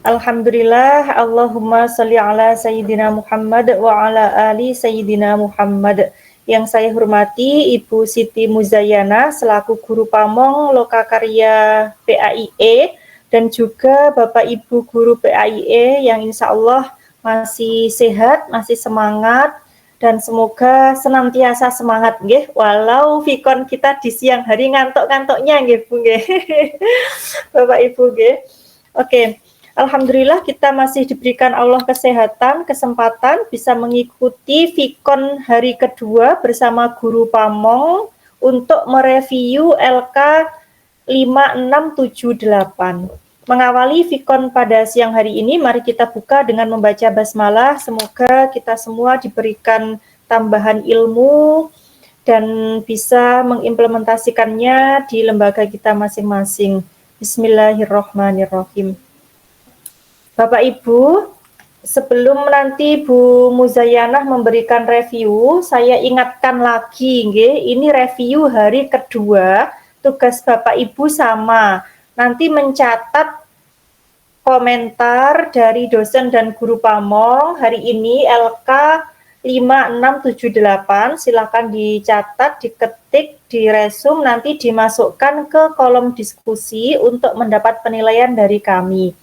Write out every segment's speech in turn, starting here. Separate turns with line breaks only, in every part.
Alhamdulillah, Allahumma sholli ala Sayyidina Muhammad wa ala ali Sayyidina Muhammad. Yang saya hormati Ibu Siti Muzayana selaku Guru Pamong Lokakarya PAIE dan juga Bapak Ibu Guru PAIE yang insya Allah masih sehat, masih semangat, dan semoga senantiasa semangat nggih walau vikon kita di siang hari ngantuk-ngantuknya nggih Bu nggih. Bapak Ibu nggih. Oke. Alhamdulillah kita masih diberikan Allah kesehatan, kesempatan bisa mengikuti vikon hari kedua bersama Guru Pamong untuk mereview LK 5678. Mengawali vikon pada siang hari ini, mari kita buka dengan membaca basmalah. Semoga kita semua diberikan tambahan ilmu dan bisa mengimplementasikannya di lembaga kita masing-masing. Bismillahirrahmanirrahim. Bapak Ibu, sebelum nanti Bu Muzayanah memberikan review, saya ingatkan lagi, ini review hari kedua, tugas Bapak Ibu sama. Nanti mencatat komentar dari dosen dan guru Pamong hari ini LK 5678, silakan dicatat, diketik, diresum, nanti dimasukkan ke kolom diskusi untuk mendapat penilaian dari kami.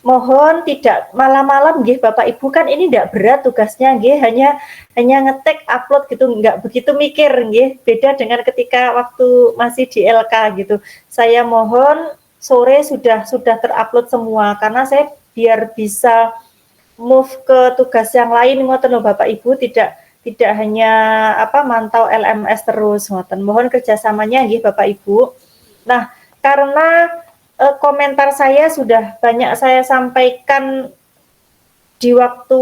Mohon tidak malam-malam nggih Bapak Ibu, kan ini tidak berat tugasnya nggih, hanya ngetek upload gitu, nggak begitu mikir nggih, beda dengan ketika waktu masih di LK gitu. Saya mohon sore sudah terupload semua karena saya biar bisa move ke tugas yang lain ngoten loh Bapak Ibu, tidak hanya mantau LMS terus ngoten. Mohon kerjasamanya nggih Bapak Ibu. Nah, karena komentar saya sudah banyak saya sampaikan di waktu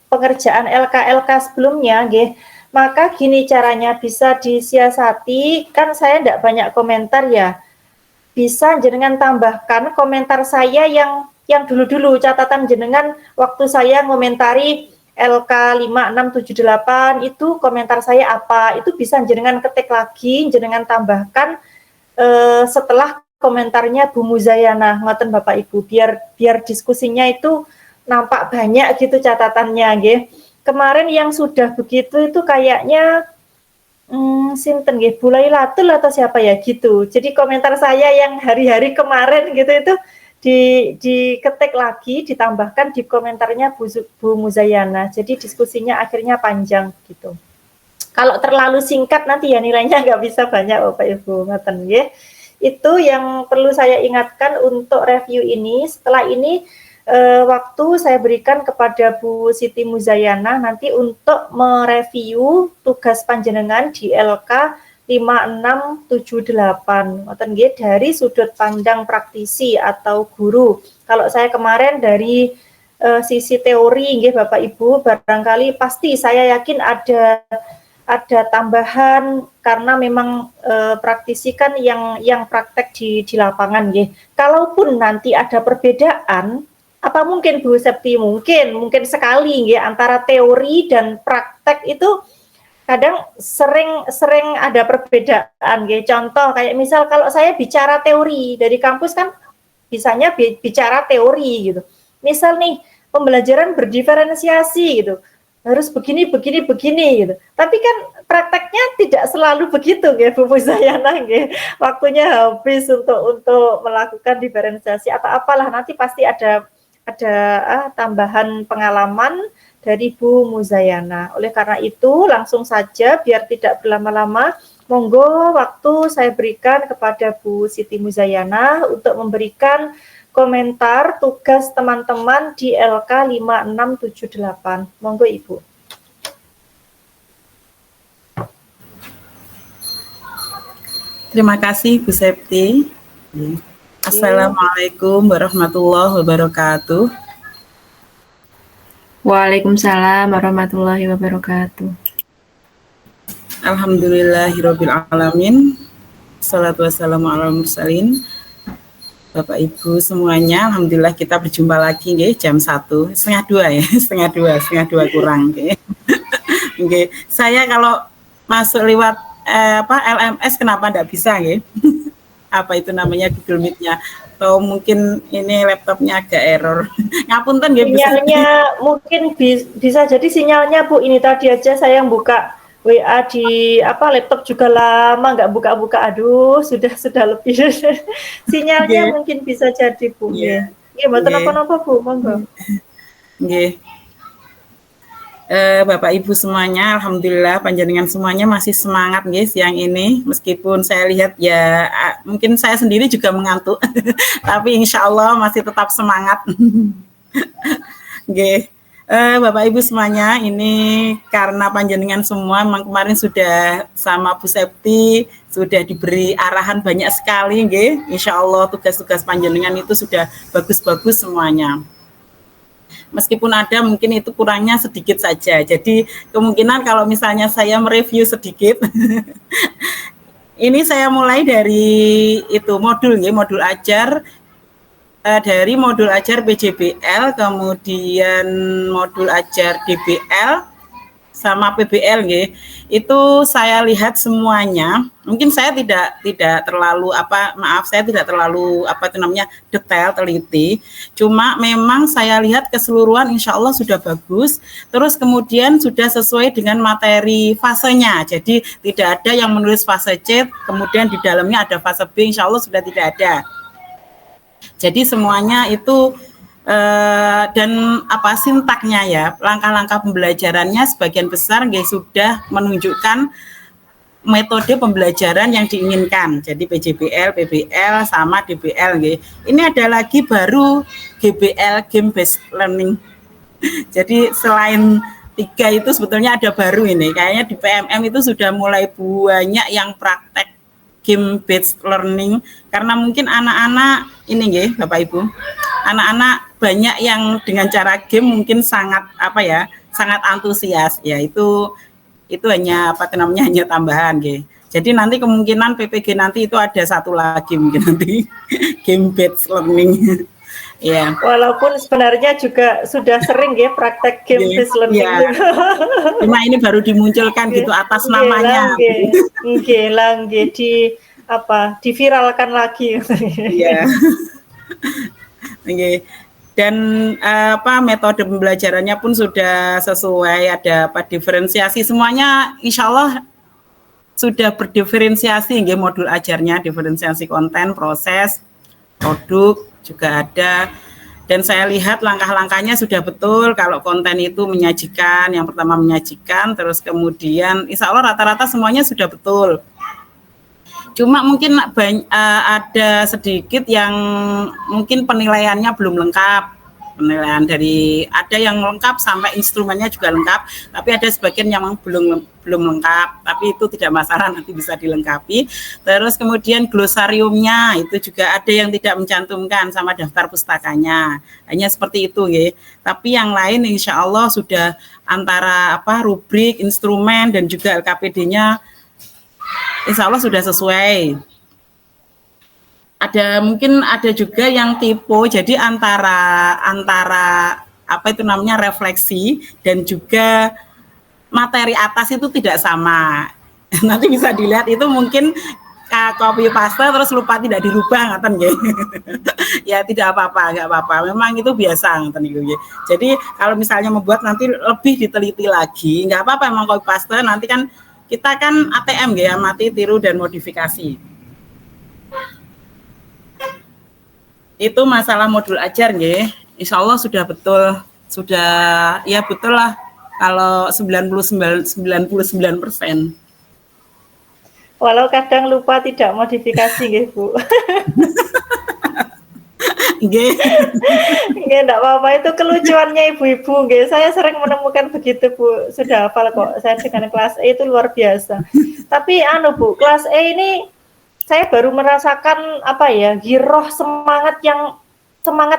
pengerjaan LK sebelumnya, nggih. Maka gini caranya bisa disiasati, kan saya tidak banyak komentar ya. Bisa jenengan tambahkan komentar saya yang dulu-dulu, catatan jenengan waktu saya ngomentari LK 5678 itu komentar saya apa, itu bisa jenengan ketik lagi, jenengan tambahkan setelah komentarnya Bu Muzayana, ngoten Bapak Ibu, biar diskusinya itu nampak banyak gitu catatannya nggih. Kemarin yang sudah begitu itu kayaknya sinten nggih, Bu Lailatul atau siapa ya gitu. Jadi komentar saya yang hari-hari kemarin gitu itu diketik lagi, ditambahkan di komentarnya Bu Muzayana. Jadi diskusinya akhirnya panjang gitu. Kalau terlalu singkat nanti ya nilainya nggak bisa banyak Bapak Ibu, ngoten nggih. Itu yang perlu saya ingatkan untuk review ini. Setelah ini waktu saya berikan kepada Bu Siti Muzayana nanti untuk mereview tugas panjenengan di LK 5678 dari sudut pandang praktisi atau guru. Kalau saya kemarin dari sisi teori nggih Bapak Ibu, barangkali pasti saya yakin ada tambahan karena memang praktisi kan yang praktek di lapangan nggih. Kalaupun nanti ada perbedaan, apa mungkin Bu Septi? Mungkin sekali nggih antara teori dan praktek itu kadang sering ada perbedaan nggih. Contoh kayak misal kalau saya bicara teori dari kampus kan bisanya bicara teori gitu. Misal nih pembelajaran berdiferensiasi gitu. Harus begini gitu. Tapi kan prakteknya tidak selalu begitu nggih Bu Muzayana nggih. Waktunya habis untuk melakukan diferensiasi atau apalah, nanti pasti ada tambahan pengalaman dari Bu Muzayana. Oleh karena itu langsung saja biar tidak berlama-lama, monggo waktu saya berikan kepada Bu Siti Muzayana untuk memberikan komentar tugas teman-teman di LK 5678. Monggo Ibu.
Terima kasih Bu Septi. Assalamualaikum warahmatullahi wabarakatuh.
Waalaikumsalam warahmatullahi wabarakatuh.
Alhamdulillahirabbil alamin. Shalatu wassalamu ala mursalin. Bapak Ibu semuanya, alhamdulillah kita berjumpa lagi nggih jam 1, setengah 2 kurang nggih. Nggih. Saya kalau masuk lewat LMS kenapa enggak bisa nggih? Apa itu namanya Google Meet-nya? atau mungkin ini laptopnya agak error. Ngapunten nggih Bu.
Sinyalnya mungkin bisa jadi sinyalnya Bu, ini tadi aja saya yang buka WA di laptop juga lama nggak buka-buka, aduh sudah lebih. Sinyalnya mungkin bisa jadi Bu. Nggih, mboten napa-napa Bu, monggo.
Nggih. Bapak Ibu semuanya, alhamdulillah panjenengan semuanya masih semangat nggih siang ini, meskipun saya lihat ya mungkin saya sendiri juga mengantuk, tapi insya Allah masih tetap semangat. Nggih. Bapak Ibu semuanya, ini karena panjenengan semua memang kemarin sudah sama Bu Septi sudah diberi arahan banyak sekali nggih. Insya Allah tugas-tugas panjenengan itu sudah bagus-bagus semuanya. Meskipun ada mungkin itu kurangnya sedikit saja. Jadi kemungkinan kalau misalnya saya mereview sedikit, ini saya mulai dari itu modul ajar, dari modul ajar PJBL, kemudian modul ajar DBL, sama PBL nggih. Itu saya lihat semuanya. Mungkin saya tidak terlalu saya tidak terlalu detail teliti. Cuma memang saya lihat keseluruhan insya Allah sudah bagus. Terus kemudian sudah sesuai dengan materi fasenya. Jadi tidak ada yang menulis fase C, kemudian di dalamnya ada fase B, insya Allah sudah tidak ada. Jadi semuanya itu dan sintaknya ya, langkah-langkah pembelajarannya sebagian besar sudah menunjukkan metode pembelajaran yang diinginkan. Jadi PJBL, PBL sama DBL Ini ada lagi baru GBL, Game Based Learning. Jadi selain 3 itu sebetulnya ada baru ini. Kayaknya di PMM itu sudah mulai banyak yang praktek game based learning, karena mungkin anak-anak ini Bapak Ibu, anak-anak banyak yang dengan cara game mungkin sangat sangat antusias ya, itu hanya hanya tambahan Jadi nanti kemungkinan PPG nanti itu ada satu lagi mungkin nanti game based learning. Ya.
Walaupun sebenarnya juga sudah sering praktek game based learning.
Cuma ini baru dimunculkan gitu atas namanya.
Diviralkan lagi.
Iya. Dan metode pembelajarannya pun sudah sesuai, ada diferensiasi semuanya, insya Allah sudah berdiferensiasi modul ajarnya, diferensiasi konten, proses, produk juga ada. Dan saya lihat langkah-langkahnya sudah betul. Kalau konten itu menyajikan, yang pertama menyajikan, terus kemudian insya Allah rata-rata semuanya sudah betul. Cuma mungkin ada sedikit yang mungkin penilaiannya belum lengkap. Penilaian dari ada yang lengkap sampai instrumennya juga lengkap, tapi ada sebagian yang belum lengkap, tapi itu tidak masalah, nanti bisa dilengkapi. Terus kemudian glosariumnya itu juga ada yang tidak mencantumkan sama daftar pustakanya, hanya seperti itu Tapi yang lain insya Allah sudah antara rubrik, instrumen dan juga LKPD-nya insya Allah sudah sesuai. Mungkin ada juga yang tipe, jadi antara refleksi dan juga materi atas itu tidak sama. Nanti bisa dilihat itu mungkin copy paste terus lupa tidak dirubah ya tidak apa-apa, enggak apa-apa. Memang itu biasa Jadi kalau misalnya membuat nanti lebih diteliti lagi, enggak apa-apa, memang copy paste, nanti kan kita kan ATM amati, tiru dan modifikasi. Itu masalah modul ajar insya Allah sudah betul, ya betul lah kalau 99%.
Walau kadang lupa tidak modifikasi Bu. Enggak apa-apa, itu kelucuannya ibu-ibu saya sering menemukan begitu Bu. Sudah hafal kok saya dengan kelas E, itu luar biasa. Tapi Bu, kelas E ini saya baru merasakan giroh semangat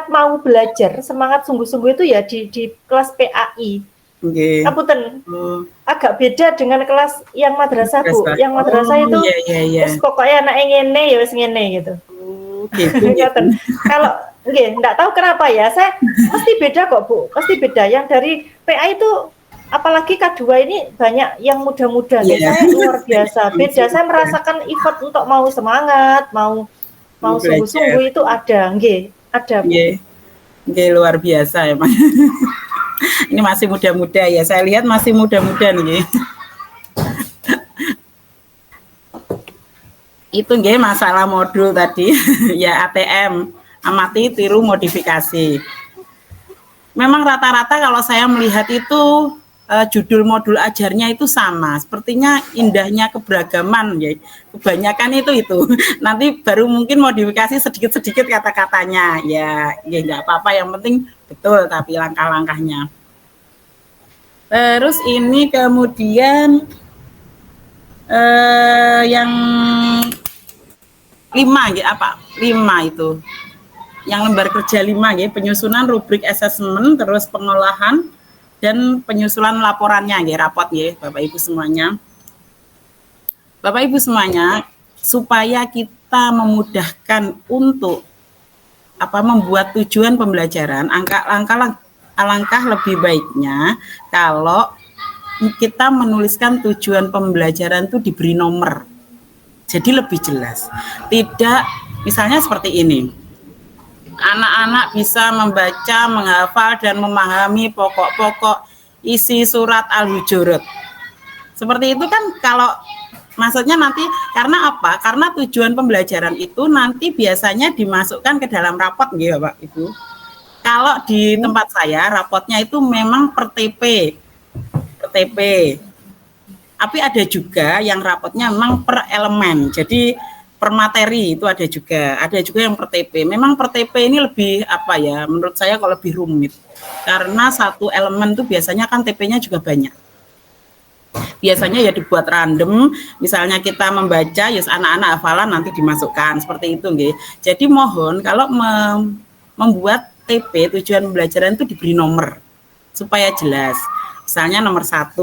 mau belajar, semangat sungguh-sungguh itu ya di kelas PAI. Ngapunten. Agak beda dengan kelas yang madrasah Bu. Yang madrasah itu pokoknya anak ngene ya wis ngene gitu. Kalau enggak tahu kenapa ya, saya pasti beda kok Bu, pasti beda. Yang dari PAI itu apalagi K2 ini banyak yang muda-muda saya luar biasa beda. Saya merasakan effort untuk mau semangat, mau mau sungguh-sungguh itu ada, nggih, ada Bu.
Nggih. Nggih, luar biasa emang. Ini masih muda-muda ya, saya lihat masih muda-muda nih. Itu nggih masalah modul tadi. Ya ATM, amati tiru modifikasi. Memang rata-rata kalau saya melihat itu judul modul ajarnya itu sama, sepertinya indahnya keberagaman ya. Kebanyakan itu. Nanti baru mungkin modifikasi sedikit-sedikit kata-katanya. Ya nggak apa-apa, yang penting betul tapi langkah-langkahnya. Terus ini kemudian yang 5 gitu apa? 5 itu. Yang lembar kerja 5 ya, penyusunan rubrik assessment, terus pengolahan dan penyusunan laporannya ya, rapot ya, Bapak Ibu semuanya. Bapak Ibu semuanya, supaya kita memudahkan untuk membuat tujuan pembelajaran, alangkah lebih baiknya kalau kita menuliskan tujuan pembelajaran itu diberi nomor. Jadi lebih jelas. Tidak misalnya seperti ini. Anak-anak bisa membaca, menghafal, dan memahami pokok-pokok isi surat Al-Hujurat. Seperti itu kan kalau maksudnya nanti, karena apa? Karena tujuan pembelajaran itu nanti biasanya dimasukkan ke dalam rapot, gitu Bapak Ibu. Kalau di tempat saya, rapotnya itu memang per TP. Tapi ada juga yang rapotnya memang per elemen. Jadi per materi itu ada juga yang per TP. Memang per TP ini lebih menurut saya kalau lebih rumit. Karena satu elemen itu biasanya kan TP-nya juga banyak. Biasanya ya dibuat random, misalnya kita membaca, ya anak-anak hafalan nanti dimasukkan, seperti itu nggih. Jadi mohon kalau membuat TP tujuan pembelajaran itu diberi nomor supaya jelas. Misalnya nomor 1,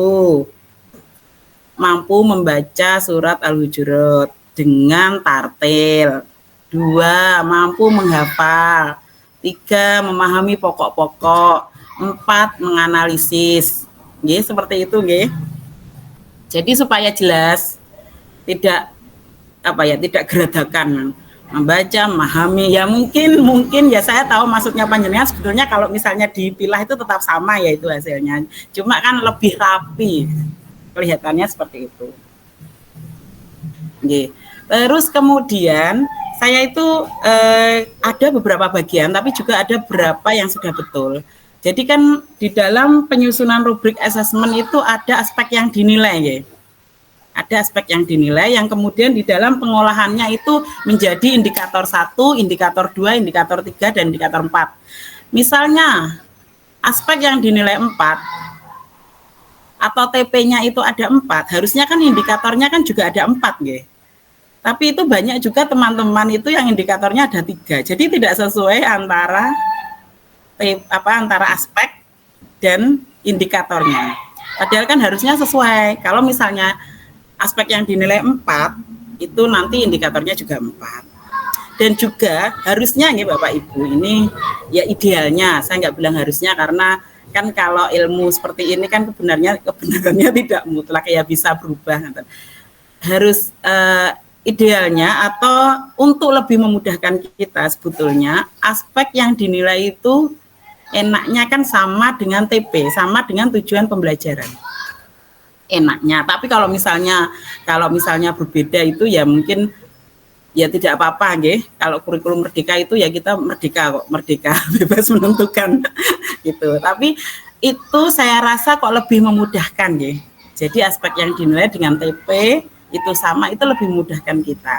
mampu membaca surat Al-Hujurat dengan tartil. 2, mampu menghafal. 3, memahami pokok-pokok. 4, menganalisis. Nggih, seperti itu nggih. Jadi supaya jelas, tidak geradakan, membaca, memahami. Ya mungkin ya saya tahu maksudnya panjenengan sebetulnya kalau misalnya dipilah itu tetap sama ya itu hasilnya. Cuma kan lebih rapi. Kelihatannya seperti itu. Nggih. Terus kemudian saya itu ada beberapa bagian, tapi juga ada beberapa yang sudah betul. Jadi kan di dalam penyusunan rubrik assessment itu ada aspek yang dinilai ya. Ada aspek yang dinilai yang kemudian di dalam pengolahannya itu menjadi indikator 1, indikator 2, indikator 3, dan indikator 4. Misalnya aspek yang dinilai 4 atau TP-nya itu ada 4, harusnya kan indikatornya kan juga ada 4 ya. Tapi itu banyak juga teman-teman itu yang indikatornya ada 3. Jadi tidak sesuai antara aspek dan indikatornya. Padahal kan harusnya sesuai. Kalau misalnya aspek yang dinilai 4 itu nanti indikatornya juga 4. Dan juga harusnya nih Bapak Ibu, ini ya idealnya, saya nggak bilang harusnya karena kan kalau ilmu seperti ini kan kebenarannya tidak mutlak ya, bisa berubah. Harus idealnya atau untuk lebih memudahkan kita sebetulnya aspek yang dinilai itu enaknya kan sama dengan TP, sama dengan tujuan pembelajaran. Enaknya, tapi kalau misalnya berbeda itu ya mungkin ya tidak apa-apa nggih. Kalau kurikulum merdeka itu ya kita merdeka bebas menentukan gitu. Tapi itu saya rasa kok lebih memudahkan nggih. Jadi aspek yang dinilai dengan TP itu sama, itu lebih memudahkan kita.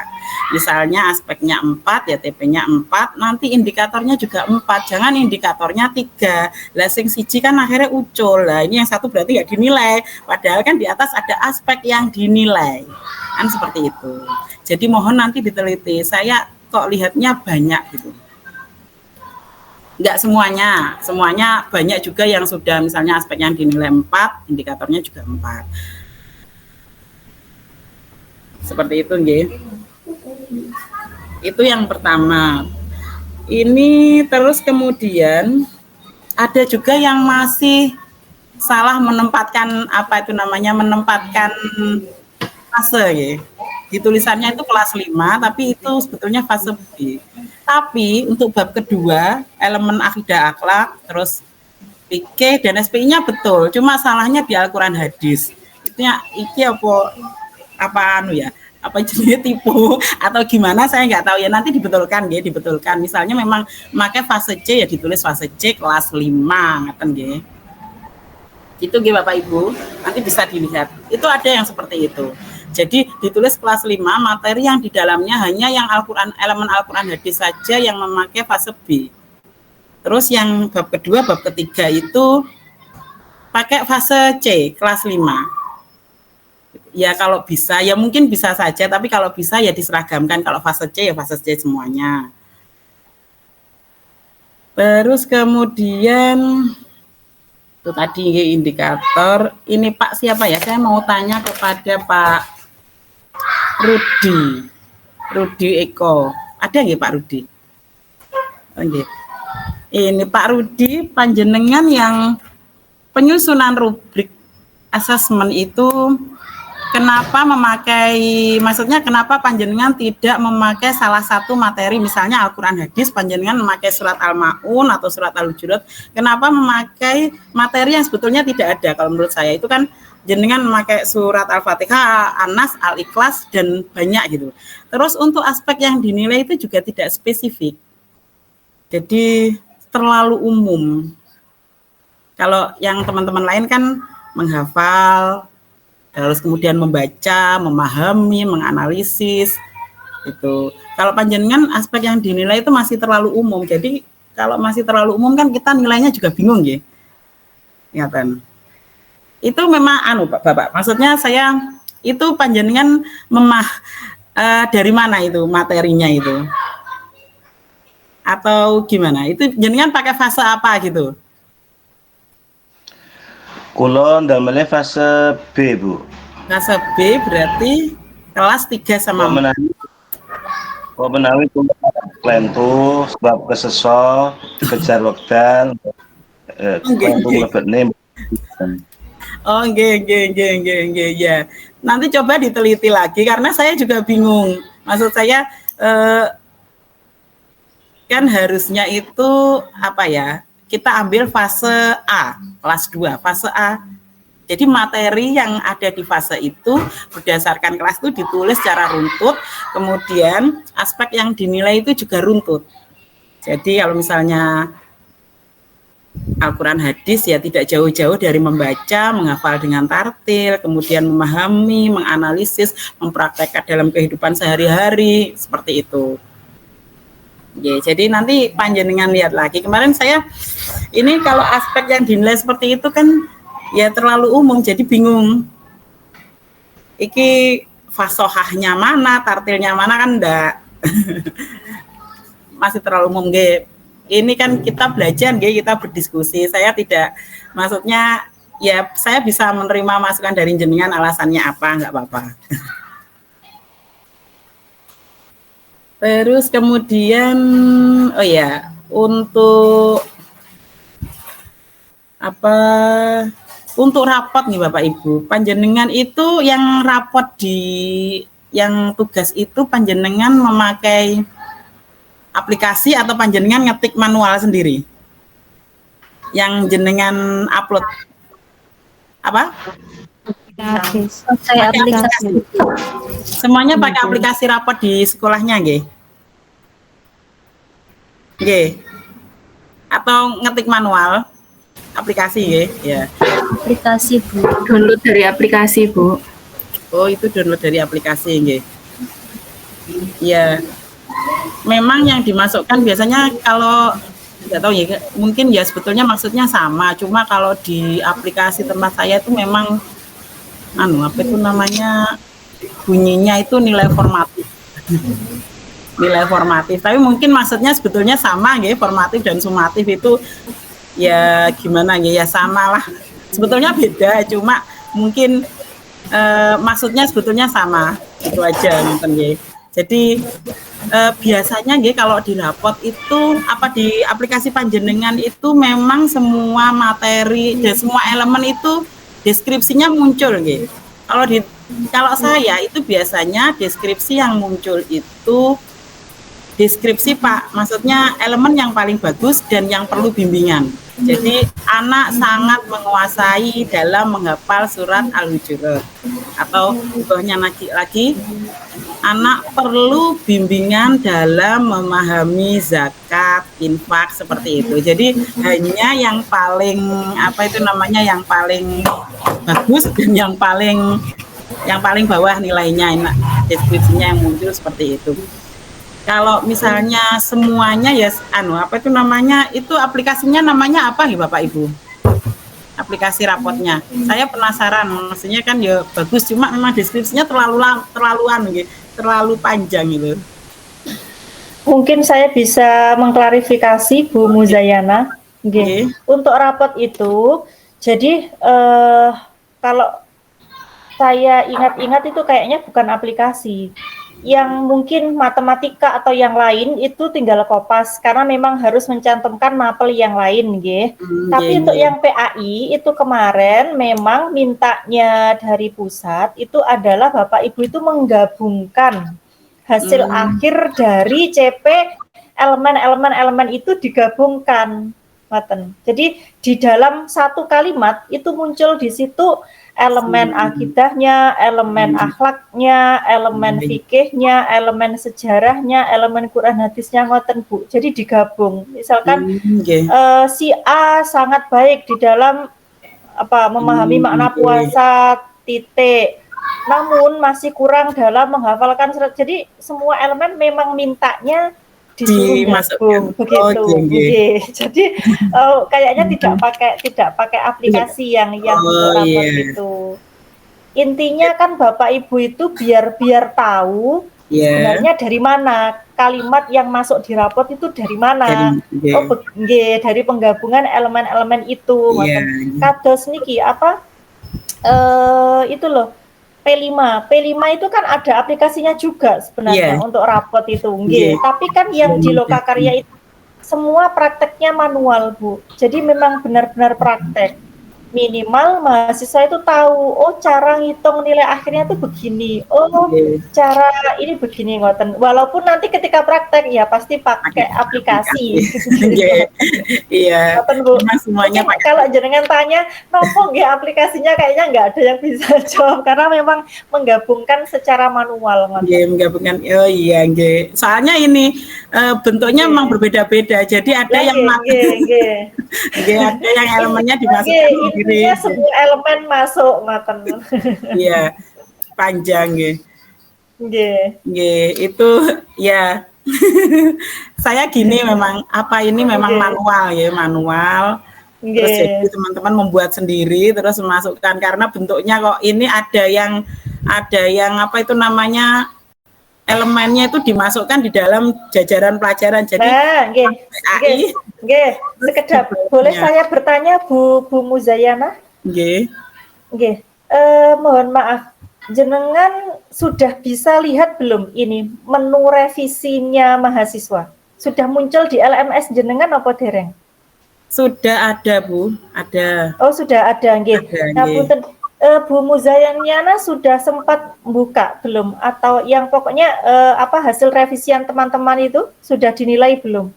Misalnya aspeknya 4 ya TP-nya 4, nanti indikatornya juga 4, jangan indikatornya 3. Lah sing siji kan akhirnya ucul. Lah ini yang satu berarti nggak dinilai, padahal kan di atas ada aspek yang dinilai. Kan seperti itu. Jadi mohon nanti diteliti. Saya kok lihatnya banyak gitu. Enggak semuanya banyak juga yang sudah misalnya aspek yang dinilai 4, indikatornya juga 4. Seperti itu nggih. Itu yang pertama. Ini terus kemudian ada juga yang masih salah menempatkan menempatkan fase nggih. di tulisannya itu kelas 5, tapi itu sebetulnya fase B. Tapi untuk bab kedua, elemen akidah akhlak, terus PK dan SPI-nya betul, cuma salahnya di Al-Quran hadis. Itunya iki apa jenis tipu atau gimana saya nggak tahu ya, nanti dibetulkan ya, dibetulkan. Misalnya memang pakai fase C ya ditulis fase C kelas 5 ngaten nggih. Itu nggih Bapak Ibu, nanti bisa dilihat. Itu ada yang seperti itu. Jadi ditulis kelas 5, materi yang di dalamnya hanya yang Al-Quran, elemen Al-Quran hadis saja yang memakai fase B. Terus yang bab kedua, bab ketiga itu pakai fase C, kelas 5. Ya kalau bisa, ya mungkin bisa saja, tapi kalau bisa ya diseragamkan. Kalau fase C ya fase C semuanya. Terus kemudian, itu tadi indikator, ini Pak siapa ya? Saya mau tanya kepada Pak Rudi Eko. Ada nggak Pak Rudi? Oke. Ini Pak Rudi, panjenengan yang penyusunan rubrik asesmen itu kenapa maksudnya kenapa panjenengan tidak memakai salah satu materi, misalnya Al-Quran hadis, panjenengan memakai surat Al-Ma'un atau surat Al-Hujurat, kenapa memakai materi yang sebetulnya tidak ada? Kalau menurut saya itu kan jenengan memakai surat Al-Fatihah, An-Nas, Al-Ikhlas, dan banyak gitu. Terus untuk aspek yang dinilai itu juga tidak spesifik. Jadi terlalu umum. Kalau yang teman-teman lain kan menghafal, terus kemudian membaca, memahami, menganalisis, itu. Kalau panjenengan aspek yang dinilai itu masih terlalu umum. Jadi kalau masih terlalu umum kan kita nilainya juga bingung ya. Ingatan. Itu memang Bapak. Maksudnya saya itu panjenengan dari mana itu materinya itu? Atau gimana? Itu jenengan pakai fase apa gitu?
Kulon dalamnya fase B, Bu.
Fase B berarti kelas 3 sama
Kok menawi klentu sebab keseso dikejar wekdal klentu mlebetne.
Oh, nggih ya. Nanti coba diteliti lagi karena saya juga bingung. Maksud saya kan harusnya itu apa ya? Kita ambil fase A, kelas 2, fase A. Jadi materi yang ada di fase itu berdasarkan kelas itu ditulis secara runtut, kemudian aspek yang dinilai itu juga runtut. Jadi kalau misalnya Al-Quran hadis ya tidak jauh-jauh dari membaca, menghafal dengan tartil, kemudian memahami, menganalisis, mempraktekkan dalam kehidupan sehari-hari, seperti itu. Ya, jadi nanti panjenengan lihat lagi. Kemarin saya ini kalau aspek yang dinilai seperti itu kan ya terlalu umum, jadi bingung. Iki fasohahnya mana, tartilnya mana kan enggak. Masih terlalu umum, Ge. Ini kan kita belajar, Ge, kita berdiskusi. Saya tidak, maksudnya ya saya bisa menerima masukan dari jenengan, alasannya apa, enggak apa-apa. Terus kemudian, oh ya, untuk untuk rapot nih Bapak Ibu, panjenengan itu yang rapot yang tugas itu panjenengan memakai aplikasi atau panjenengan ngetik manual sendiri? Yang jenengan upload apa? Pakai aplikasi. Semuanya pakai aplikasi rapot di sekolahnya, nggih? Nggih. Atau ngetik manual? Aplikasi, nggih? Ya.
Aplikasi, Bu. Download dari aplikasi, Bu.
Oh, itu download dari aplikasi, nggih. Ya. Memang yang dimasukkan biasanya kalau nggak tahu ya, mungkin ya sebetulnya maksudnya sama, cuma kalau di aplikasi tempat saya itu memang apa itu namanya, bunyinya itu nilai formatif. Nilai formatif, tapi mungkin maksudnya sebetulnya sama ya, formatif dan sumatif itu ya gimana ya sama lah. Sebetulnya beda, cuma mungkin maksudnya sebetulnya sama, itu aja mungkin ya. Jadi biasanya nggih kalau di rapot itu apa di aplikasi panjenengan itu memang semua materi dan semua elemen itu deskripsinya muncul nggih. Kalau di Kalau saya itu biasanya deskripsi yang muncul itu deskripsi Pak, maksudnya elemen yang paling bagus dan yang perlu bimbingan. Jadi anak sangat menguasai dalam menghafal surat Al-Hujurat. Atau contohnya lagi anak perlu bimbingan dalam memahami zakat, infak seperti itu. Jadi hanya yang paling yang paling bagus dan yang paling bawah nilainya, deskripsinya yang muncul seperti itu. Kalau misalnya semuanya ya itu aplikasinya namanya apa nih Bapak Ibu? Aplikasi rapotnya. Saya penasaran, maksudnya kan ya bagus, cuma memang deskripsinya terlalu panjang gitu.
Mungkin saya bisa mengklarifikasi Bu Muzayana. Okay. Untuk rapot itu, jadi kalau saya ingat-ingat itu kayaknya bukan aplikasi. Yang mungkin matematika atau yang lain itu tinggal kopas karena memang harus mencantumkan mapel yang lain, nggih. Tapi untuk yang PAI itu kemarin memang mintanya dari pusat itu adalah Bapak Ibu itu menggabungkan hasil akhir dari CP elemen itu digabungkan. Jadi di dalam satu kalimat itu muncul di situ elemen akidahnya, elemen akhlaknya, elemen fikihnya, elemen sejarahnya, elemen Quran hadisnya, ngoten Bu. Jadi digabung. Misalkan si A sangat baik di dalam memahami makna puasa, titik. Namun masih kurang dalam menghafalkan surat. Jadi semua elemen memang mintanya dimasukkan begitu. Jadi kayaknya tidak pakai aplikasi yang untuk rapor itu. Intinya kan Bapak Ibu itu biar tahu sebenarnya dari mana kalimat yang masuk di rapor itu dari mana. Dari penggabungan elemen-elemen itu. Kados niki itu loh. P5 itu kan ada aplikasinya juga sebenarnya untuk rapot itu, tapi kan yang di Lokakarya itu semua prakteknya manual Bu, jadi memang benar-benar praktek. Minimal mahasiswa itu tahu, cara ngitung nilai akhirnya tuh begini, cara ini begini, ngoten. Walaupun nanti ketika praktek ya pasti pakai aplikasi.
Iya.
Bu. Semuanya kalau jenengan tanya, nopo nggih aplikasinya kayaknya nggak ada yang bisa jawab karena memang menggabungkan secara manual.
Menggabungkan. Soalnya ini bentuknya memang berbeda-beda. Jadi ada yang ada yang elemennya dimasukkan.
Intinya semua elemen masuk ngoten.
Iya, panjang itu ya. Saya gini memang manual. Terus jadi teman-teman membuat sendiri terus memasukkan karena bentuknya kok ini ada yang elemennya itu dimasukkan di dalam jajaran pelajaran. Jadi
sekedar boleh saya bertanya Bu Muzayana? Mohon maaf, jenengan sudah bisa lihat belum ini menu revisinya mahasiswa? Sudah muncul di LMS jenengan apa dereng?
Sudah ada Bu, ada.
Oh sudah ada, Nah Bu Muzayana sudah sempat buka belum? Atau yang pokoknya hasil revisian teman-teman itu sudah dinilai belum?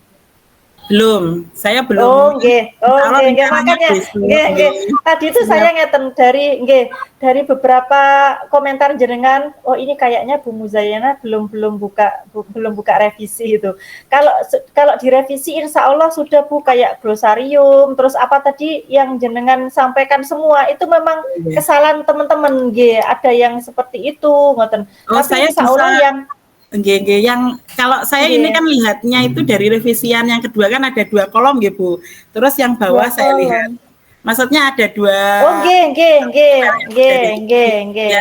Belum, saya belum.
Makanya, tadi itu saya ngeten dari beberapa komentar jenengan, ini kayaknya Bu Muzayana belum buka revisi itu. Kalau direvisi, insya Allah sudah Bu, kayak glosarium, terus apa tadi yang jenengan sampaikan semua itu memang kesalahan teman-teman, ada yang seperti itu, ngoten. Tapi
saya
insya Allah
yang kalau saya ini kan lihatnya itu dari revisian yang kedua kan ada 2 kolom Bu. Terus yang bawah saya lihat, maksudnya ada 2.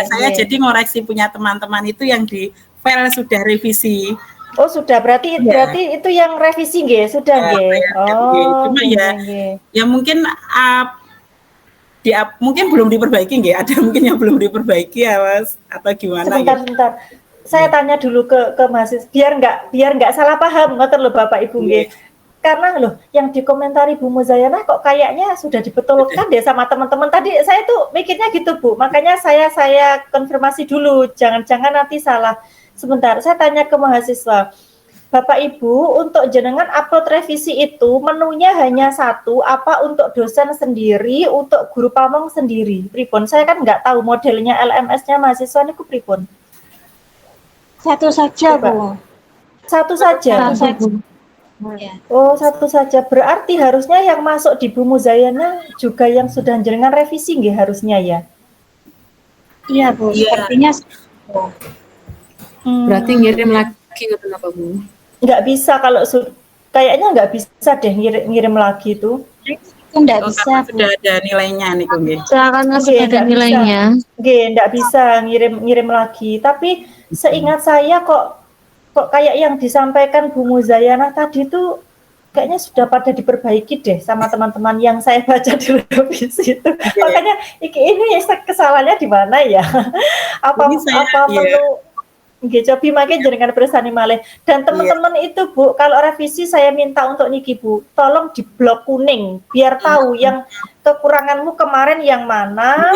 Saya jadi ngoreksi punya teman-teman itu yang di file sudah revisi.
Oh sudah, berarti itu yang revisi sudah
Cuma ya mungkin mungkin belum diperbaiki ada mungkin yang belum diperbaiki ya Mas atau gimana?
Sebentar. Saya tanya dulu ke mahasiswa biar nggak salah paham, ngoten lho Bapak Ibu karena loh yang dikomentari Bu Muzayana kok kayaknya sudah dibetulkan deh sama teman-teman tadi. Saya tuh mikirnya gitu Bu, makanya saya konfirmasi dulu, jangan-jangan nanti salah. Sebentar, saya tanya ke mahasiswa, Bapak Ibu, untuk jenengan upload revisi itu menunya hanya satu, apa untuk dosen sendiri, untuk guru pamong sendiri? Pripun? Saya kan nggak tahu modelnya LMS-nya mahasiswa ini pripun.
Satu saja,
Coba.
Bu.
Satu saja.
Satu saja. Ya.
Oh, satu saja. Berarti harusnya yang masuk di Bu Muzayana juga yang sudah jenengan revisi nggih harusnya ya?
Iya, Bu. Sepertinya.
Berarti ngirim lagi nggak apa Bu?
Nggak bisa kalau kayaknya nggak bisa deh ngirim lagi itu.
Itu nggak bisa, Bu.
Sudah ada nilainya nih, Kung.
Karena sudah ada nilainya.
Nggak bisa ngirim lagi. Tapi seingat saya kok kayak yang disampaikan Bu Muzayana tadi tuh kayaknya sudah pada diperbaiki deh sama teman-teman yang saya baca di revisi itu. Makanya ini kesalahannya di mana ya? Apa perlu nggih cobi makin jenengan persani malih. Dan teman-teman itu Bu, kalau revisi saya minta untuk niki Bu, tolong di blok kuning biar tahu yang kekuranganmu kemarin yang mana,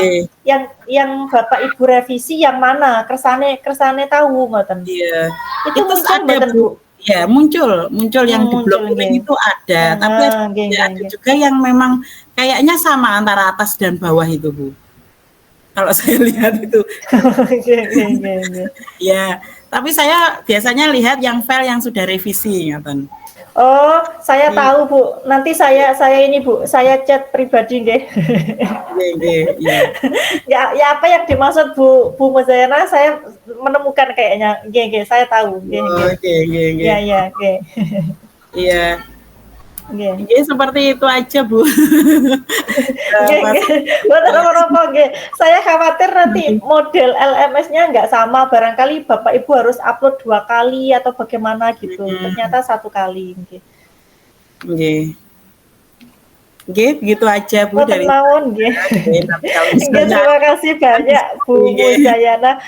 yang Bapak Ibu revisi yang mana, kersane tahu ngoten.
Iya.
Itu muncul
ada Bu. Ya, muncul yang di blok kuning itu ada, tapi ada juga yang memang kayaknya sama antara atas dan bawah itu Bu. Kalau saya lihat itu. Ya, tapi saya biasanya lihat yang file yang sudah revisi, ngaten.
Oh, saya tahu Bu. Nanti saya ini Bu, saya chat pribadi nggih. Ya apa yang dimaksud Bu Muzayana saya menemukan kayaknya. Nggih, saya tahu. Iya. Iya.
Oke, seperti itu aja Bu.
Saya khawatir nanti model LMS-nya nggak sama, barangkali Bapak Ibu harus upload 2 kali atau bagaimana gitu. Ternyata 1 kali.
Oke, begitu aja Bu dari
saya. Terima kasih banyak Bu Muzayana.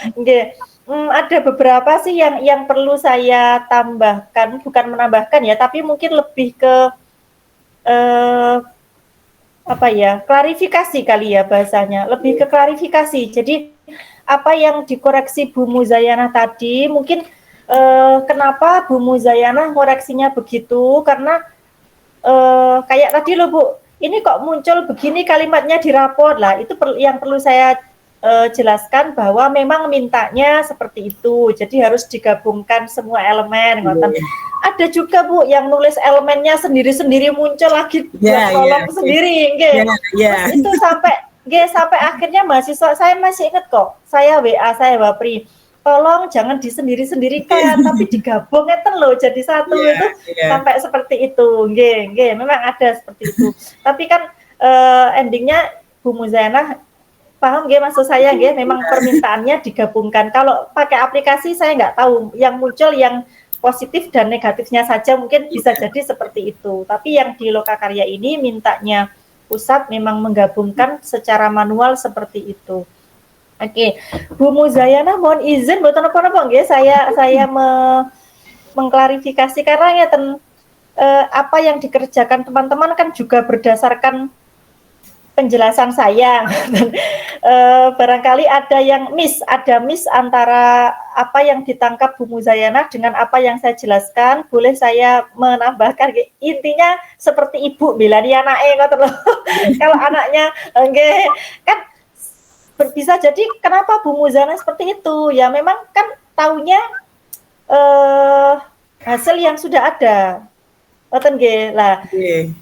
Ada beberapa sih yang perlu saya tambahkan, bukan menambahkan ya, tapi mungkin lebih ke klarifikasi kali ya bahasanya, lebih ke klarifikasi. Jadi apa yang dikoreksi Bu Muzayana tadi, mungkin kenapa Bu Muzayana koreksinya begitu, karena kayak tadi loh Bu, ini kok muncul begini kalimatnya di rapor lah, itu yang perlu saya jelaskan bahwa memang mintanya seperti itu, jadi harus digabungkan semua elemen. Ada juga Bu yang nulis elemennya sendiri-sendiri muncul lagi kolom sendiri, Terus itu sampai akhirnya mahasiswa saya masih ingat kok, saya WA saya Wapri, tolong jangan disendiri-sendirikan, tapi digabung eten loh jadi satu itu sampai seperti itu, memang ada seperti itu. Tapi kan endingnya Bu Muzayana paham maksud saya memang permintaannya digabungkan. Kalau pakai aplikasi saya nggak tahu, yang muncul yang positif dan negatifnya saja mungkin bisa jadi seperti itu. Tapi yang di Lokakarya ini mintanya pusat memang menggabungkan secara manual seperti itu. Oke, Bu Muzayana mohon izin buat apa-apa saya mengklarifikasi karena apa yang dikerjakan teman-teman kan juga berdasarkan penjelasan saya. Barangkali ada miss antara apa yang ditangkap Bu Muzayana dengan apa yang saya jelaskan. Boleh saya menambahkan, intinya seperti ibu bilani anaknya kalau anaknya kan bisa jadi kenapa Bu Muzayana seperti itu ya, memang kan taunya hasil yang sudah ada.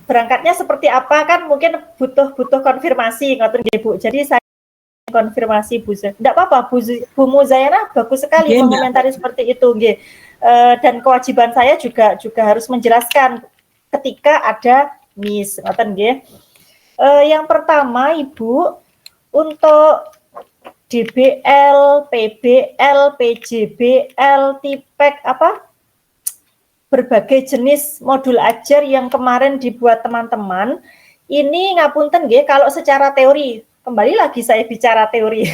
Berangkatnya seperti apa kan mungkin butuh konfirmasi Bu. Jadi saya konfirmasi Bu. Enggak apa-apa Bu Muzayana bagus sekali mengomentari seperti itu dan kewajiban saya juga harus menjelaskan ketika ada miss yang pertama Ibu, untuk DBL, PBL, PJBL, TIPEK berbagai jenis modul ajar yang kemarin dibuat teman-teman, ini ngapunten kalau secara teori, kembali lagi saya bicara teori,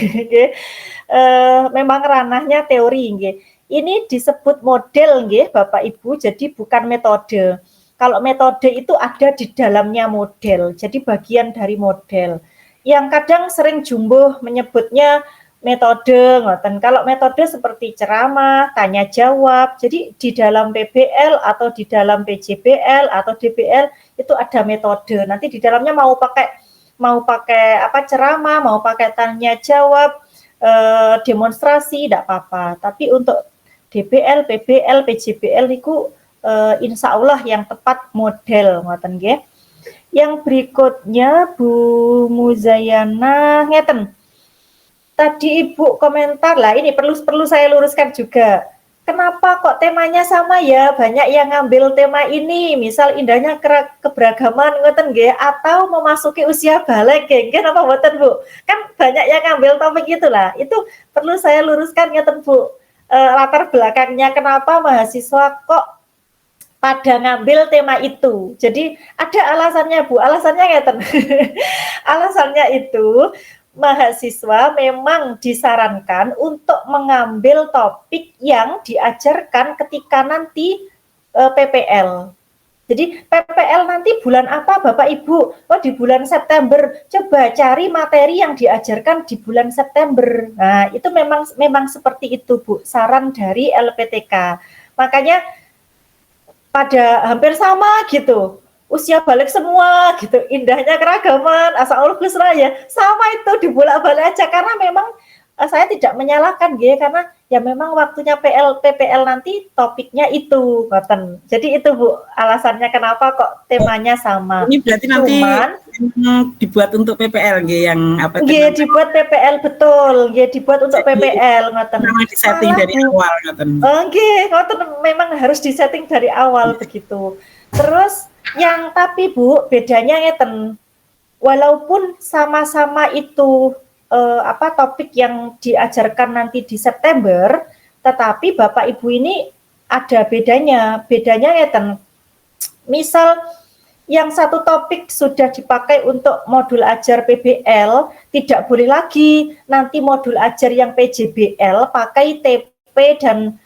memang ranahnya teori, ini disebut model Bapak Ibu, jadi bukan metode. Kalau metode itu ada di dalamnya model, jadi bagian dari model. Yang kadang sering jumbo menyebutnya metode, ngoten. Kalau metode seperti ceramah, tanya jawab, jadi di dalam PBL atau di dalam PJBL atau DBL itu ada metode. Nanti di dalamnya mau pakai apa ceramah, mau pakai tanya jawab, demonstrasi, tidak apa-apa. Tapi untuk DBL, PBL, PJBL itu insya Allah yang tepat model, ngoten nggih. Yang berikutnya Bu Muzayana ngeten. Tadi Ibu komentar lah, ini perlu saya luruskan juga. Kenapa kok temanya sama ya? Banyak yang ngambil tema ini, misal indahnya keberagaman ngoten nggih, atau memasuki usia balik nggih. Kenapa mboten, Bu? Kan banyak yang ngambil topik itulah. Itu perlu saya luruskan ngeten, Bu. Latar belakangnya kenapa mahasiswa kok pada ngambil tema itu. Jadi ada alasannya, Bu. Alasannya ngeten. Alasannya itu mahasiswa memang disarankan untuk mengambil topik yang diajarkan ketika nanti PPL. Jadi PPL nanti bulan apa Bapak Ibu? Oh di bulan September. Coba cari materi yang diajarkan di bulan September. Nah, itu memang seperti itu, Bu. Saran dari LPTK. Makanya pada hampir sama gitu. Usia balik semua gitu, indahnya keragaman, asal Gus ya, sama itu dibolak-balik aja karena memang saya tidak menyalahkan gitu, karena ya memang waktunya PPL nanti topiknya itu, ngoten. Jadi itu Bu alasannya kenapa kok temanya sama.
Ini berarti nanti dibuat untuk PPL gitu yang apa?
Iya dibuat PPL betul, iya dibuat untuk PPL, ngoten.
Memang disetting dari awal, ngoten.
Oke, ngoten memang harus disetting dari awal begitu. Terus yang tapi Bu bedanya ngeten, walaupun sama-sama itu topik yang diajarkan nanti di September, tetapi Bapak Ibu ini ada bedanya ngeten. Misal yang satu topik sudah dipakai untuk modul ajar PBL, tidak boleh lagi nanti modul ajar yang PJBL pakai TP dan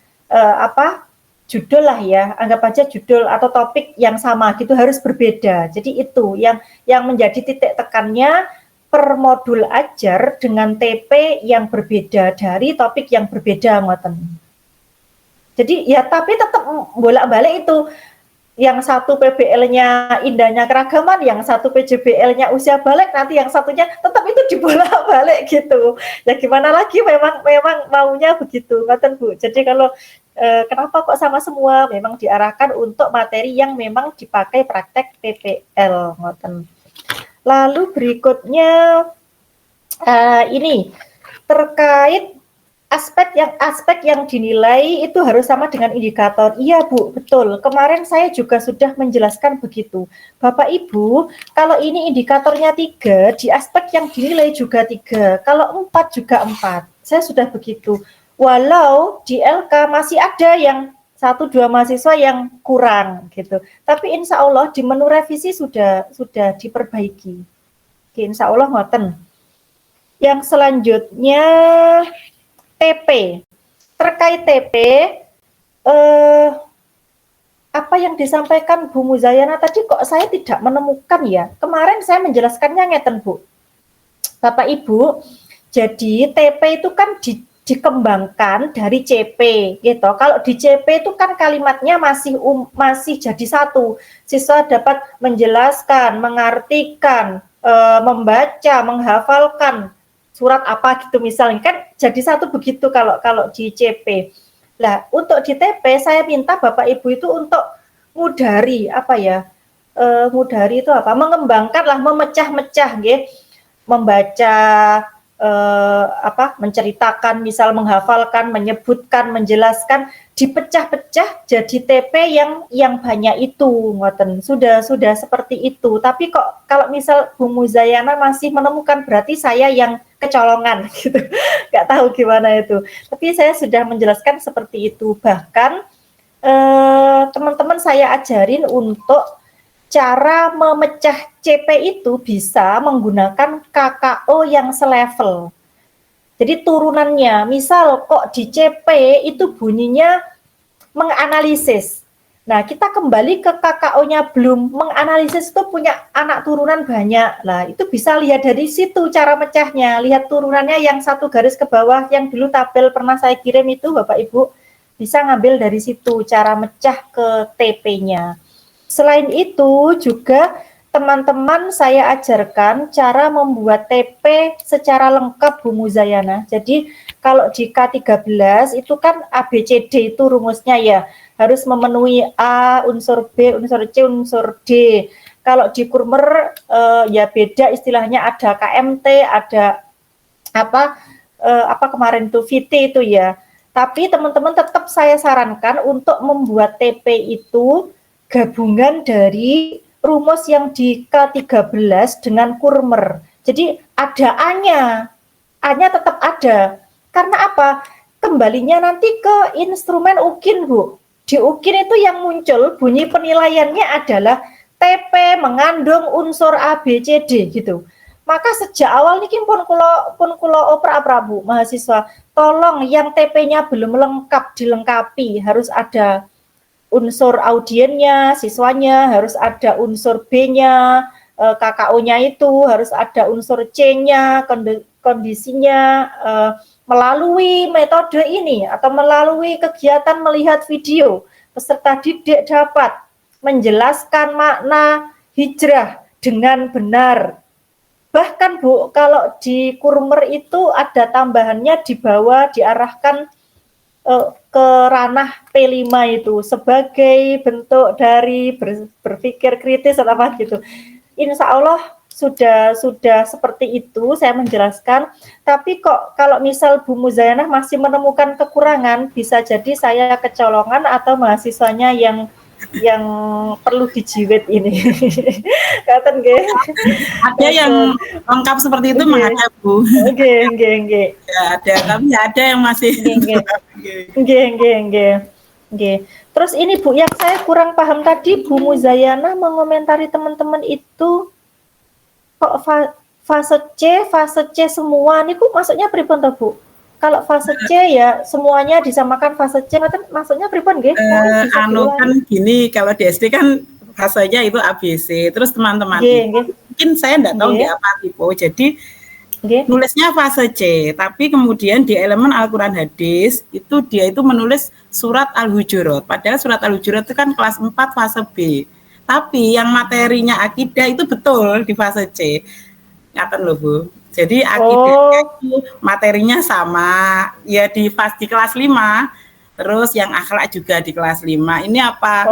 judul lah ya, anggap aja judul atau topik yang sama gitu, harus berbeda. Jadi itu yang menjadi titik tekannya, per modul ajar dengan TP yang berbeda dari topik yang berbeda, ngoten. Jadi ya tapi tetap bolak-balik itu, yang satu PBL-nya indahnya keragaman, yang satu PJBL-nya usia balik, nanti yang satunya tetap itu dibolak-balik gitu. Ya gimana lagi, memang maunya begitu, ngoten Bu. Jadi kalau kenapa kok sama semua, memang diarahkan untuk materi yang memang dipakai praktek PPL, ngoten. Lalu berikutnya ini terkait aspek yang dinilai itu harus sama dengan indikator. Iya Bu, betul. Kemarin saya juga sudah menjelaskan begitu. Bapak Ibu, kalau ini indikatornya 3, di aspek yang dinilai juga 3. Kalau 4 juga 4. Saya sudah begitu. Walau di LK masih ada yang 1-2 mahasiswa yang kurang gitu. Tapi insya Allah di menu revisi sudah diperbaiki. Oke, insya Allah ngoten. Yang selanjutnya TP. Terkait TP, apa yang disampaikan Bu Muzayana tadi kok saya tidak menemukan ya. Kemarin saya menjelaskannya ngeten Bu. Bapak Ibu, jadi TP itu kan dikembangkan dari CP gitu. Kalau di CP itu kan kalimatnya masih jadi satu. Siswa dapat menjelaskan, mengartikan, membaca, menghafalkan surat apa gitu misalnya, kan jadi satu begitu kalau di CP. Nah, untuk di TP saya minta Bapak Ibu itu untuk mudari mudari itu apa? Mengembangkanlah, memecah-mecah nggih. Membaca menceritakan, misal menghafalkan, menyebutkan, menjelaskan, dipecah-pecah jadi TP yang banyak itu, ngoten. Sudah seperti itu. Tapi kok kalau misal Bu Muzayana masih menemukan, berarti saya yang kecolongan gitu. Nggak tahu gimana itu. Tapi saya sudah menjelaskan seperti itu. Bahkan teman-teman saya ajarin untuk cara memecah CP itu bisa menggunakan KKO yang selevel. Jadi turunannya, misal kok di CP itu bunyinya menganalisis. Nah, kita kembali ke KKO-nya belum menganalisis itu punya anak turunan banyak. Lah, itu bisa lihat dari situ cara mecahnya. Lihat turunannya yang satu garis ke bawah yang dulu tabel pernah saya kirim itu Bapak Ibu bisa ngambil dari situ cara mecah ke TP-nya. Selain itu juga teman-teman saya ajarkan cara membuat TP secara lengkap Bu Muzayana. Jadi kalau di K13 itu kan ABCD itu rumusnya ya. Harus memenuhi A, unsur B, unsur C, unsur D. Kalau di Kurmer ya beda istilahnya, ada KMT, ada apa kemarin itu VT itu ya. Tapi teman-teman tetap saya sarankan untuk membuat TP itu gabungan dari rumus yang di K13 dengan Kurmer. Jadi ada A-nya. A-nya tetap ada. Karena apa? Kembalinya nanti ke instrumen UKIN, Bu. Di UKIN itu yang muncul bunyi penilaiannya adalah TP mengandung unsur ABCD gitu. Maka sejak awal niki pun kula oper Bu mahasiswa, tolong yang TP-nya belum lengkap dilengkapi, harus ada unsur audiennya, siswanya, harus ada unsur B-nya, KKO-nya itu, harus ada unsur C-nya, kondisinya, melalui metode ini atau melalui kegiatan melihat video, peserta didik dapat menjelaskan makna hijrah dengan benar. Bahkan Bu, kalau di Kurmer itu ada tambahannya di bawah diarahkan ke ranah P5 itu sebagai bentuk dari berpikir kritis atau apa gitu. Insya Allah sudah seperti itu saya menjelaskan, tapi kok kalau misal Bu Muzayana masih menemukan kekurangan, bisa jadi saya kecolongan atau mahasiswanya yang perlu dijiwit ini. Katen nggih.
Ada yang lengkap seperti itu memang ada Bu.
Nggih.
Ya, ada, tapi ada yang masih.
Nggih. Terus ini Bu, yang saya kurang paham tadi Bu Muzayana mengomentari teman-teman itu kok fase C semua niku maksudnya pripun to Bu? Kalau fase C ya semuanya disamakan fase C, maksudnya pripun nggih?
Kan gini, kalau di SD kan fasenya itu ABC, terus teman-teman mungkin saya enggak tahu di apa tipe. Jadi nulisnya fase C, tapi kemudian di elemen Al-Quran Hadis itu dia itu menulis surat Al-Hujurat, padahal surat Al-Hujurat itu kan kelas 4 fase B. Tapi yang materinya akidah itu betul di fase C. Ngaten loh Bu. Jadi akidahnya itu materinya sama ya di kelas 5. Terus yang akhlak juga di kelas 5. Ini apa?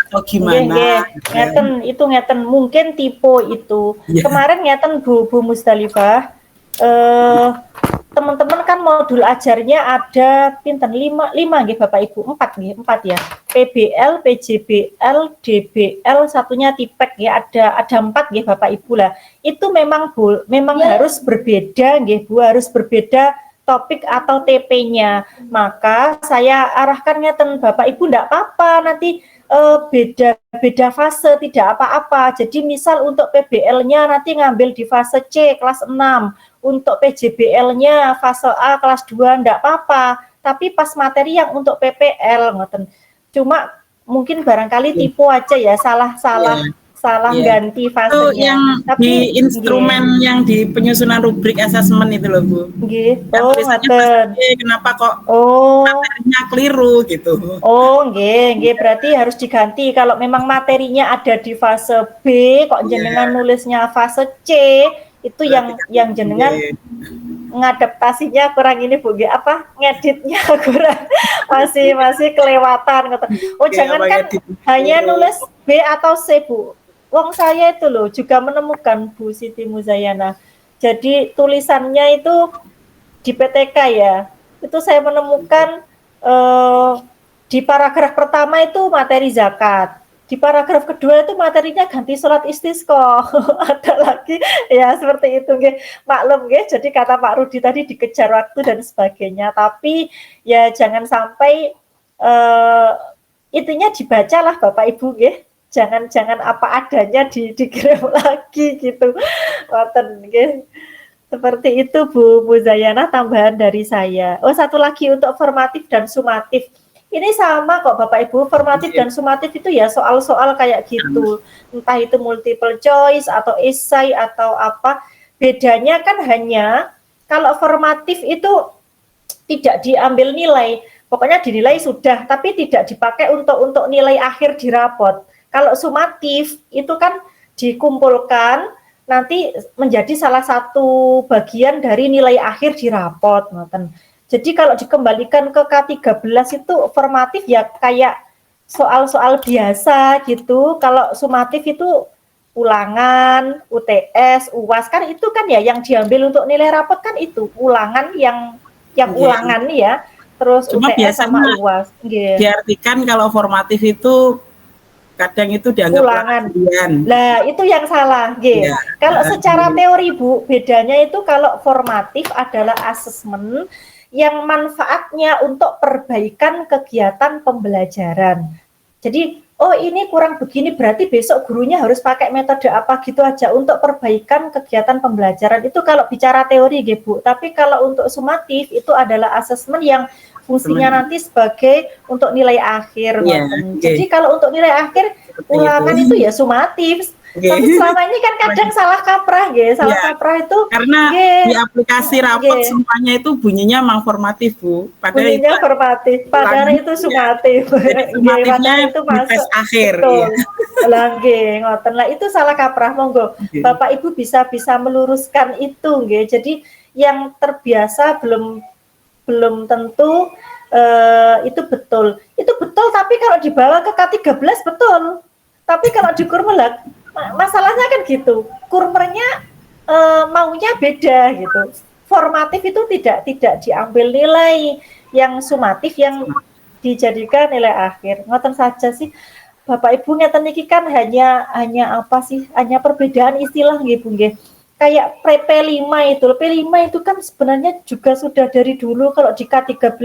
Atau gimana?
Ngeten mungkin tipe itu. Kemarin ngeten Bu Musdalifah, teman-teman kan modul ajarnya ada pinten 5 nggih Bapak Ibu, 4 ya. PBL, PJBL, DBL, satunya tipek ya, ada 4 nggih Bapak Ibu lah. Itu memang harus berbeda nggih Bu, harus berbeda topik atau TP-nya. Maka saya arahkan ngeten Bapak Ibu enggak apa-apa nanti beda fase tidak apa-apa. Jadi misal untuk PBL-nya nanti ngambil di fase C kelas 6, untuk PJBL-nya fase A kelas 2 enggak apa-apa. Tapi pas materi yang untuk PPL ngoten. Cuma mungkin barangkali tipe aja ya, salah ganti fasenya.
Itu yang di instrumen yang di penyusunan rubrik asesmen itu loh Bu.
Nggih.
Kenapa kok materinya keliru gitu.
Nggih, berarti harus diganti. Kalau memang materinya ada di fase B, kok jenengan nulisnya fase C, itu yang jenengan ngadaptasinya kurang ini Bu, ngeditnya kurang, masih kelewatan. Jangan kan hanya nulis B atau C Bu. Wong saya itu loh juga menemukan Bu Siti Muzayana. Jadi tulisannya itu di PTK ya, itu saya menemukan di paragraf pertama itu materi zakat. Di paragraf kedua itu materinya ganti sholat istisqa. Ada lagi ya seperti itu nggih. Maklum nggih, jadi kata Pak Rudi tadi dikejar waktu dan sebagainya. Tapi ya jangan sampai itunya dibacalah Bapak Ibu nggih. Jangan apa adanya dikirim lagi gitu. Ngoten nggih. Seperti itu Bu Muzayana, tambahan dari saya. Satu lagi untuk formatif dan sumatif. Ini sama kok Bapak Ibu, formatif dan sumatif itu ya soal-soal kayak gitu. Entah itu multiple choice atau esai atau apa. Bedanya kan hanya kalau formatif itu tidak diambil nilai. Pokoknya dinilai sudah, tapi tidak dipakai untuk nilai akhir di rapot. Kalau sumatif itu kan dikumpulkan nanti menjadi salah satu bagian dari nilai akhir di rapot. Jadi kalau dikembalikan ke K13 itu formatif ya kayak soal-soal biasa gitu. Kalau sumatif itu ulangan, UTS, UAS kan itu kan ya yang diambil untuk nilai rapot kan itu ulangan yang ulangan ya. Terus
Cuma
UTS sama UAS.
Diartikan kalau formatif itu kadang itu dianggap
ulangan.
ujian.
Nah, itu yang salah, ya. Kalau secara teori, Bu, bedanya itu kalau formatif adalah asesmen yang manfaatnya untuk perbaikan kegiatan pembelajaran. Jadi, oh ini kurang begini, berarti besok gurunya harus pakai metode apa gitu aja untuk perbaikan kegiatan pembelajaran. Itu kalau bicara teori, Bu. Tapi kalau untuk sumatif itu adalah asesmen yang fungsinya nanti sebagai untuk nilai akhir. Jadi kalau untuk nilai akhir ulangan itu ya sumatif. Tapi selama ini kan kadang salah kaprah, salah kaprah itu
karena di aplikasi rapot semuanya itu bunyinya memang formatif, Bu.
Padahal bunyinya itu formatif, padahal itu sumatif.
Sumatifnya itu masuk akhir.
Ngoten lah itu salah kaprah. Monggo Bapak Ibu bisa meluruskan itu, Jadi yang terbiasa belum tentu itu betul. Itu betul, tapi kalau dibawa ke K13 betul. Tapi kalau di Kurmelak, masalahnya kan gitu. Kurmernya maunya beda gitu. Formatif itu tidak diambil nilai, yang sumatif yang dijadikan nilai akhir. Ngoten saja sih. Bapak Ibu ngeten iki kan hanya apa sih? Hanya perbedaan istilah nggih, Bu nggih. Kayak P5 itu. P5 itu kan sebenarnya juga sudah dari dulu kalau di K13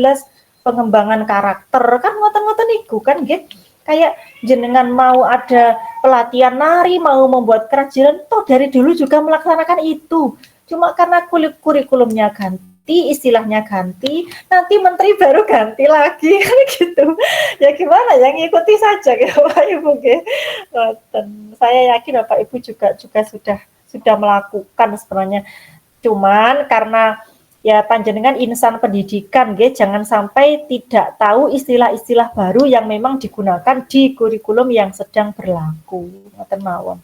pengembangan karakter kan ngoten-ngoten iku kan nggih. Kayak jenengan mau ada pelatihan nari, mau membuat kerajinan, toh dari dulu juga melaksanakan itu. Cuma karena kurikulumnya ganti, istilahnya ganti, nanti menteri baru ganti lagi kan gitu. Ya gimana ya, ngikuti saja ya Bapak Ibu nggih. Saya yakin Bapak Ibu juga sudah melakukan sebenarnya. Cuman karena ya panjenengan insan pendidikan, jangan sampai tidak tahu istilah-istilah baru yang memang digunakan di kurikulum yang sedang berlaku. Ngoten mawon.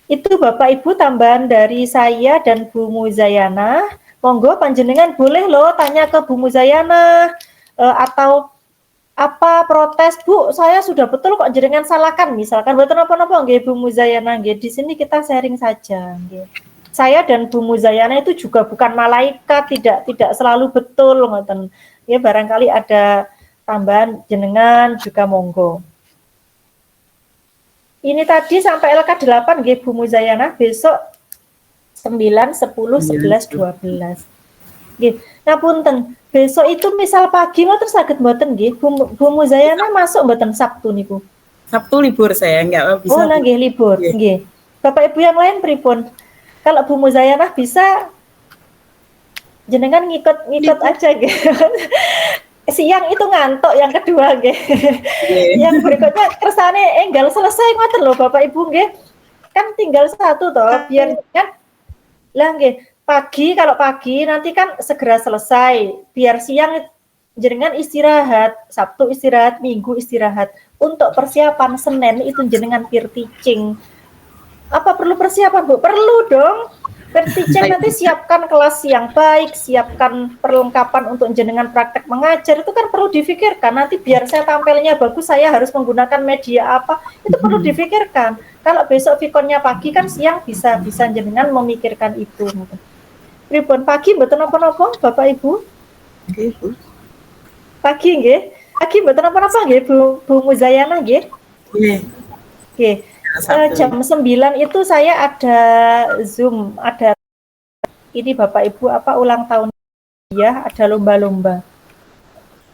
Itu Bapak Ibu tambahan dari saya dan Bu Muzayana. Monggo panjenengan boleh loh tanya ke Bu Muzayana atau apa protes, Bu, saya sudah betul kok jenengan salahkan misalkan mboten napa-napa nggih Bu Muzayana nggih. Di sini kita sharing saja nggih. Saya dan Bu Muzayana itu juga bukan malaikat, tidak selalu betul ngoten. Ya barangkali ada tambahan jenengan juga monggo. Ini tadi sampai LK8 nggih Bu Muzayana, besok 9, 10, 11, 12. Nggih. Nah punten, besok itu misal pagi ngoten saged mboten nggih Bu Muzayana masuk mboten Sabtu niku?
Sabtu libur saya enggak bisa.
Oh, nggih libur, nggih. Bapak Ibu yang lain pripun? Kalau Bu Muzayana bisa jenengan ngikut aja gitu. Siang itu ngantuk yang kedua nggih. Yang berikutnya kersane enggal selesai ngoten lho Bapak Ibu nggih. Kan tinggal satu toh biar kan lah nggih. Kalau pagi nanti kan segera selesai. Biar siang jenengan istirahat, Sabtu istirahat, Minggu istirahat. Untuk persiapan Senin itu jenengan peer teaching. Apa perlu persiapan, Bu? Perlu dong. Teacher nanti siapkan kelas yang baik, siapkan perlengkapan untuk jenengan praktek mengajar, itu kan perlu difikirkan. Nanti biar saya tampilnya bagus, saya harus menggunakan media apa, itu perlu difikirkan. Kalau besok Vikonnya pagi kan siang bisa jenengan memikirkan itu. Pripun pagi mboten napa-napa, Bapak Ibu?
Nggih, Bu.
Pagi nggih. Pagi mboten napa-napa nggih, Bu Muzayana nggih?
Nggih.
Nggih. Jam 9 itu saya ada Zoom, ada ini Bapak Ibu ulang tahun ya, ada lomba-lomba.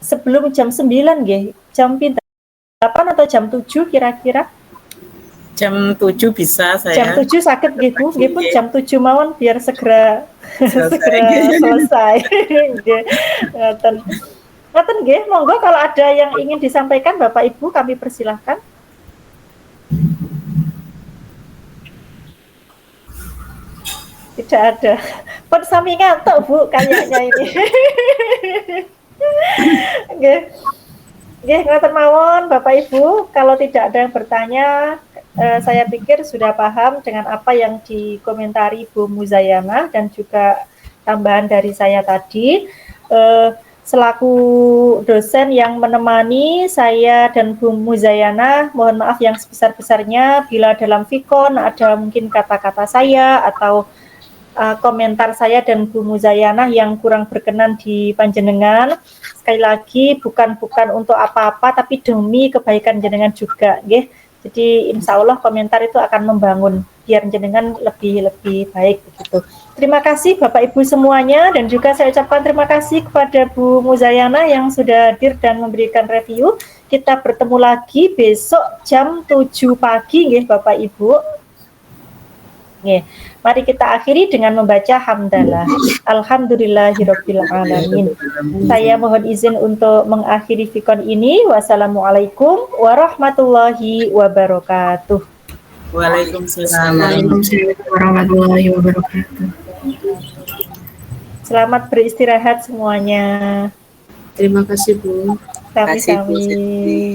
Sebelum jam 9 nggih, jam pinten? 8 atau jam 7 kira-kira?
Jam 7 bisa saya.
Jam 7 sakit nggih Bu, nggih pun jam 7 mawon biar segera selesai. Ngoten nggih, monggo kalau ada yang ingin disampaikan Bapak Ibu kami persilahkan. Tidak ada. Pun sami ngantuk Bu kayaknya ini. Nggih. Nggih, ngoten mawon Bapak Ibu, kalau tidak ada yang bertanya, saya pikir sudah paham dengan apa yang dikomentari Bu Muzayana dan juga tambahan dari saya tadi. Selaku dosen yang menemani saya dan Bu Muzayana, mohon maaf yang sebesar-besarnya bila dalam Vikon ada mungkin kata-kata saya atau komentar saya dan Bu Muzayana yang kurang berkenan di panjenengan. Sekali lagi bukan untuk apa-apa tapi demi kebaikan jenengan juga, nggih. Jadi insya Allah komentar itu akan membangun biar jenengan lebih baik begitu. Terima kasih Bapak Ibu semuanya dan juga saya ucapkan terima kasih kepada Bu Muzayana yang sudah hadir dan memberikan review. Kita bertemu lagi besok jam 7 pagi nggih Bapak Ibu. Nggih. Mari kita akhiri dengan membaca hamdalah. Alhamdulillahirabbil alamin. Saya mohon izin untuk mengakhiri Vikon ini. Wassalamualaikum warahmatullahi wabarakatuh.
Waalaikumsalam.
Waalaikumsalam warahmatullahi wabarakatuh.
Selamat beristirahat semuanya.
Terima kasih Bu.
Sami-sami.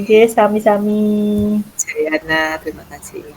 Nggih, sami-sami.
Jayana, terima kasih.